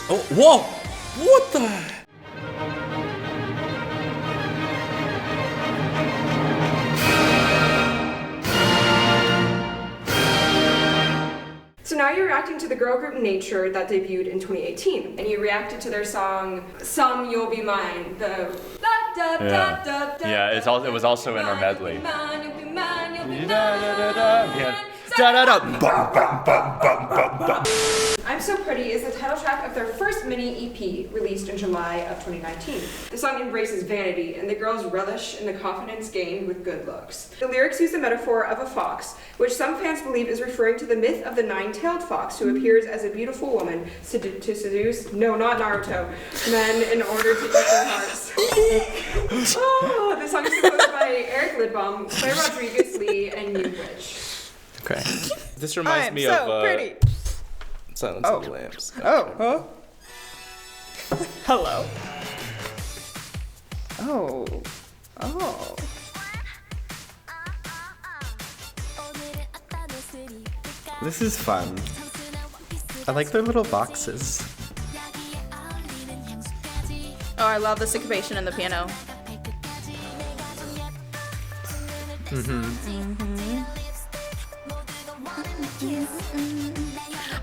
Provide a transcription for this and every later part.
Oh, whoa! What the? So now you're reacting to the girl group Nature that debuted in 2018, and you reacted to their song "Some You'll Be Mine." The It was also in our medley. I'm So Pretty is the title track of their first mini EP released in July of 2019. The song embraces vanity and the girls relish in the confidence gained with good looks. The lyrics use the metaphor of a fox, which some fans believe is referring to the myth of the nine-tailed fox who appears as a beautiful woman to seduce, no, not Naruto, men in order to get their hearts. Oh, the song is composed by Eric Lidbaum, Claire Rodriguez Lee, and New Witch. Okay. This reminds me so of pretty. Silence of the Lambs. Oh, huh? Hello. Oh. Oh. This is fun. I like their little boxes. Oh, I love the syncopation in the piano.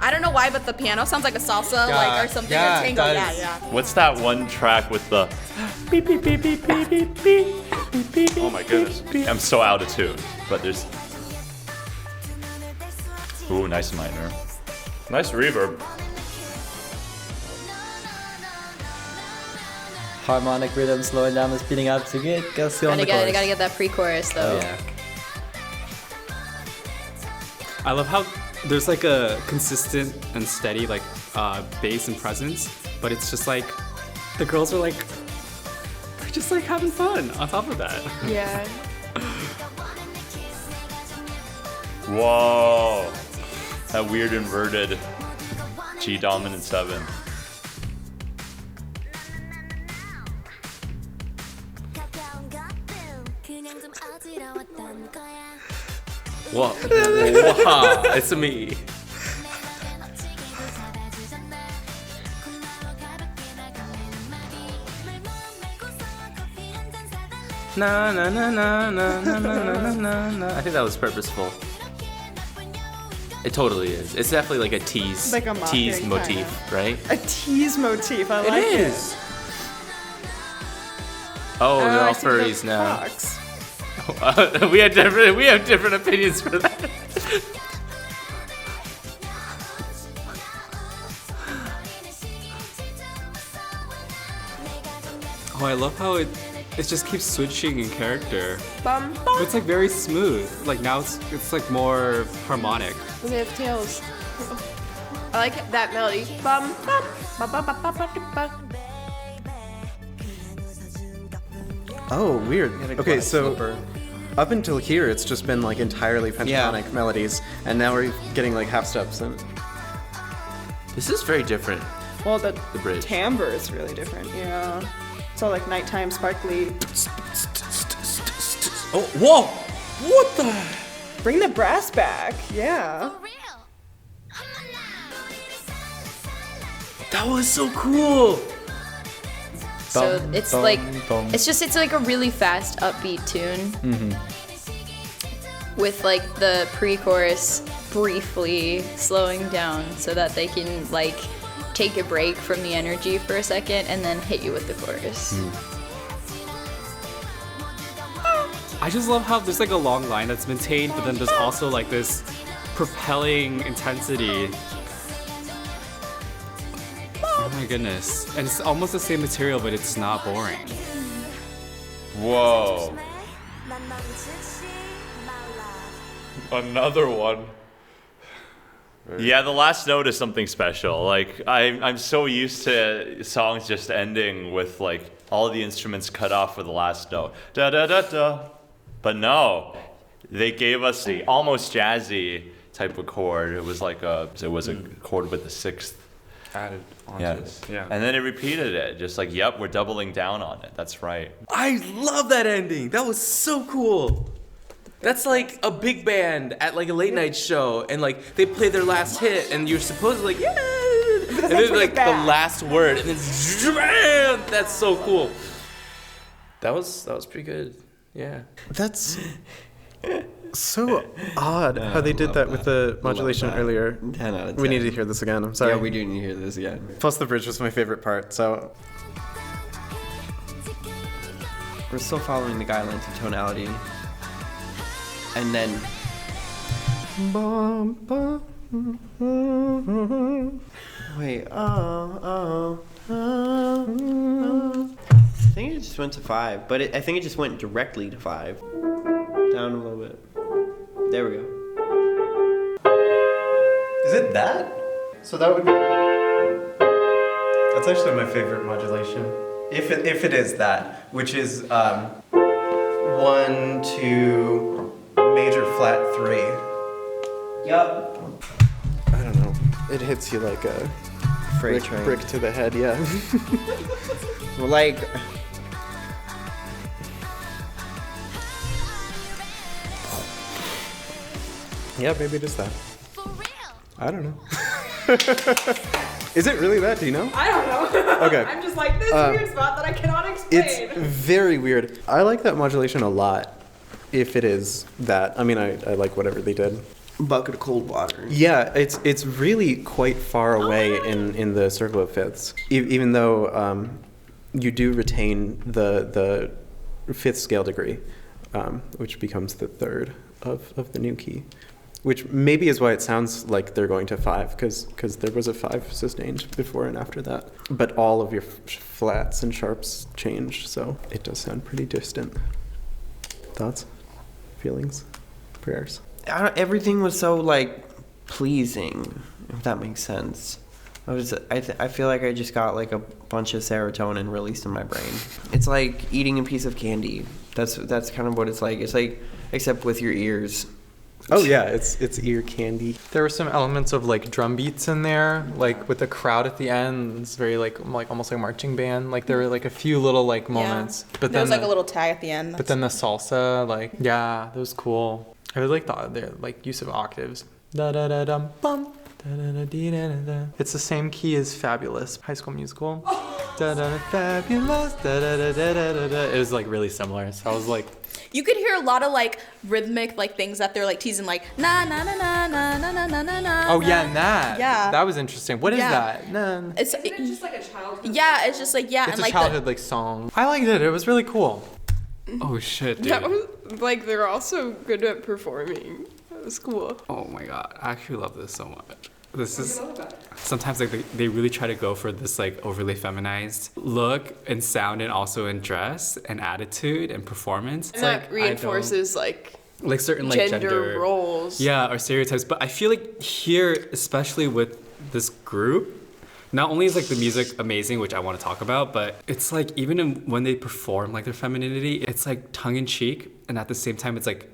I don't know why, but the piano sounds like a salsa, or something. yeah, a tango. it does. Yeah. What's that one track with the beep beep beep beep beep beep beep beep beep? Oh my goodness. I'm so out of tune. But there's ooh, nice minor. Nice reverb. Harmonic rhythm slowing down and speeding up to get Gussie on the chorus. Gotta get that pre-chorus though. Yeah. I love how there's like a consistent and steady like bass and presence, but it's just like the girls are like they're just like having fun on top of that. Yeah. Whoa. That weird inverted G dominant 7. Wow, it's me. Na na na na na na na na na. I think that was purposeful. It totally is. It's definitely like a tease, Like a mocking tease motif, kinda. right? A tease motif. I like It is. Oh, they're all furries now. Fox. We have different opinions for that. Oh, I love how it just keeps switching in character. Bum But bum. it's like very smooth. Like now it's like more harmonic. They have tails. I like that melody. Bum bum. Ba ba ba ba ba ba. Oh, weird. a Okay, glass so slipper. up until here, it's just been like entirely pentatonic melodies, and now we're getting like half steps. And This is very different. Well, the bridge. timbre is really different. Yeah. It's all like nighttime sparkly. Oh, whoa! What the? Bring the brass back. Yeah. That was so cool. So Bum, it's bum, like bum. it's like a really fast upbeat tune with like the pre-chorus briefly slowing down so that they can like take a break from the energy for a second and then hit you with the chorus. I just love how there's like a long line that's maintained, but then there's also like this propelling intensity. Oh my goodness. And it's almost the same material, but it's not boring. Whoa. Another one. Yeah, the last note is something special. Like I'm so used to songs just ending with like all the instruments cut off for the last note. Da da da da. But no, they gave us the almost jazzy type of chord. It was like a chord with the sixth. Added onto Yeah. this. Yeah. And then it repeated it, just like, yep, we're doubling down on it. That's right. I love that ending. That was so cool. That's like a big band at like a late night show, and like they play their last hit, and you're supposed to like, yeah. And And then bring like it the back. last word, and then that's so cool. That was pretty good. Yeah. That's so odd how they did that with the modulation that. earlier. 10 out of 10. We need to hear this again. I'm sorry. Yeah, we do need to hear this again. Plus the bridge was my favorite part. So We're still following the guidelines of tonality. And then wait, I think it just went to 5, but I think it just went directly to 5. Down a little bit. There we go. is it that? So that would be. That's actually my favorite modulation. If it is that, which is 1, 2, major flat 3. Yup. I don't know. It hits you like a Freight train. brick to the head. Yeah. Well, like, Yeah, maybe it is that. I don't know. Is it really that? Do you know? I don't know. Okay. I'm just like, this weird spot that I cannot explain. It's very weird. I like that modulation a lot. If it is that, I mean, I like whatever they did. bucket of cold water. Yeah, it's really quite far away in the circle of fifths. Even though you do retain the fifth scale degree, which becomes the third of the new key. Which maybe is why it sounds like they're going to 5, because there was a 5 sustained before and after that. But all of your flats and sharps change, so it does sound pretty distant. Thoughts? Feelings? Prayers? Everything was so, like, pleasing, if that makes sense. I feel like I just got, like, a bunch of serotonin released in my brain. It's like eating a piece of candy. That's kind of what it's like. It's like, except with your ears. Oh yeah, it's ear candy. There were some elements of like drum beats in there, like with the crowd at the end. It's very like almost like marching band. Like there were like a few little like moments. Yeah. But there then was like a little tag at the end. But then the salsa, like yeah, that was cool. I really like the like use of octaves. Da da da dum bum. Da da da dee da da da. It's the same key as Fabulous, High School Musical. Da da da fabulous. Da da da da da da. It was like really similar. So I was like. You could hear a lot of like rhythmic like things that they're like teasing like na na na na na na na na na na. Oh yeah, and that. Yeah. That was interesting. What is Yeah. that? Nah. Isn't it just like a childhood? Yeah, it's just like yeah, It's and a like childhood like song. I liked it. It was really cool. Oh shit, dude. that was like they're also good at performing. That was cool. Oh my god, I actually love this so much. This What do is you love about it? sometimes like they really try to go for this like overly feminized look and sound, and also in dress and attitude and performance. And that reinforces like certain like gender roles. Yeah, or stereotypes. But I feel like here, especially with this group, not only is like the music amazing, which I want to talk about, but it's like even when they perform like their femininity, it's like tongue in cheek, and at the same time, it's like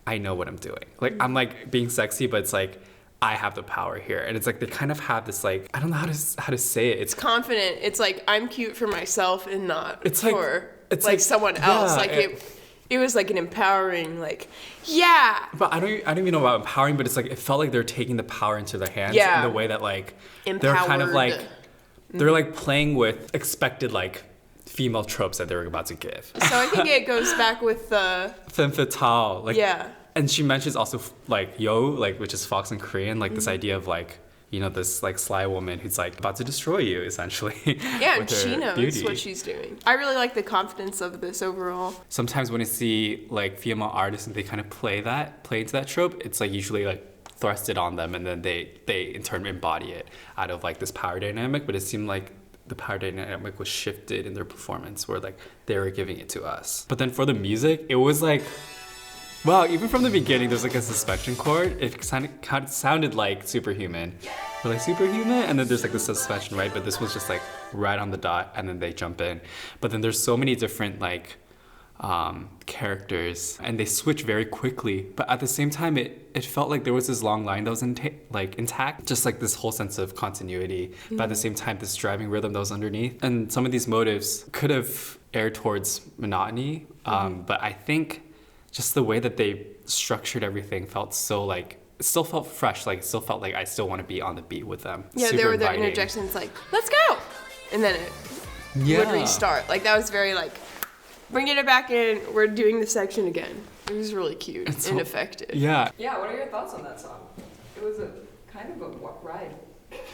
I know what I'm doing. Like I'm like being sexy, but it's like I have the power here, and it's like they kind of have this like I don't know how to say it. It's Confident. It's like I'm cute for myself and not It's like- for it's like like- someone else. yeah, Like it was like an empowering like yeah. But I don't even know about empowering, but it's like it felt like they're taking the power into their hands Yeah. in the way that like they're kind of like Empowered. they're like playing with expected like female tropes that they're about to give. So I think it goes back with the Femme fatale, like yeah. and she mentions also like yo, like which is fox in Korean, like this idea of like you know this like sly woman who's like about to destroy you essentially. Yeah, and with her she knows beauty. what she's doing. I really like the confidence of this overall. Sometimes when I see like female artists and they kind of play into that trope, it's like usually like thrusted on them, and then they in turn embody it out of like this power dynamic. But it seemed like the power dynamic was shifted in their performance, where like they were giving it to us. But then for the music, it was like, wow, even from the beginning, there's like a suspension chord. It kind of sounded like Superhuman. We're like Superhuman, and then there's like the suspension, right? But this was just like right on the dot, and then they jump in. But then there's so many different like characters, and they switch very quickly. But at the same time, it felt like there was this long line that was intact, just like this whole sense of continuity. But at the same time, this driving rhythm that was underneath. And some of these motives could have aired towards monotony, but I think just the way that they structured everything felt so like it still felt fresh. Like, it still felt like I still want to be on the beat with them. Yeah, Super there were the inviting. interjections like, let's go! And then it would restart. Like, that was very like, bringing it back in, we're doing this section again. It was really cute and effective. Yeah. Yeah, what are your thoughts on that song? It was a kind of a ride.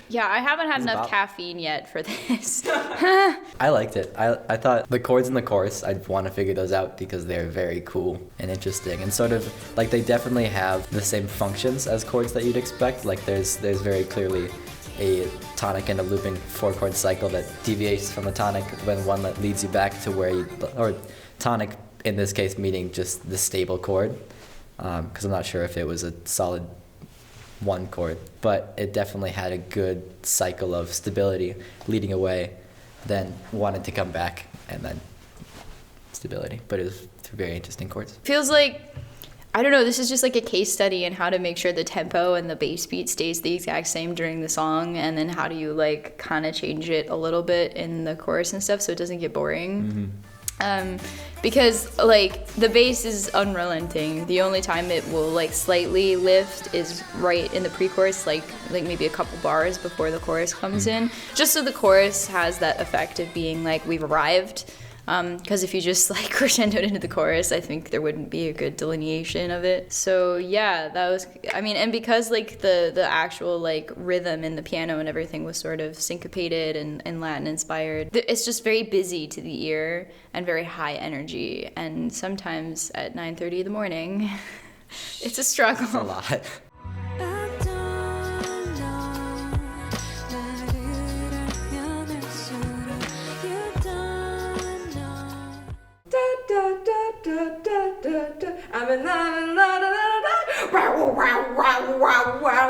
Yeah, I haven't had enough about- caffeine yet for this. I liked it. I thought the chords in the chorus, I'd want to figure those out because they're very cool and interesting and sort of like they definitely have the same functions as chords that you'd expect. Like there's very clearly a tonic and a looping 4-chord cycle that deviates from the tonic, when one that leads you back to where you, or tonic in this case meaning just the stable chord, because I'm not sure if it was a solid 1 chord, but it definitely had a good cycle of stability leading away, then wanted to come back, and then stability. But it was 2 very interesting chords. Feels like, I don't know, this is just like a case study in how to make sure the tempo and the bass beat stays the exact same during the song, and then how do you like kind of change it a little bit in the chorus and stuff so it doesn't get boring. Because like the bass is unrelenting. The only time it will like slightly lift is right in the pre-chorus, like maybe a couple bars before the chorus comes in, just so the chorus has that effect of being like we've arrived. Because if you just like crescendoed into the chorus, I think there wouldn't be a good delineation of it. So yeah, that was, I mean, and because like the actual like rhythm in the piano and everything was sort of syncopated and Latin inspired, it's just very busy to the ear and very high energy. And sometimes at 9:30 in the morning, it's a struggle. It's a lot. I'm in love, la, la, la, la, la.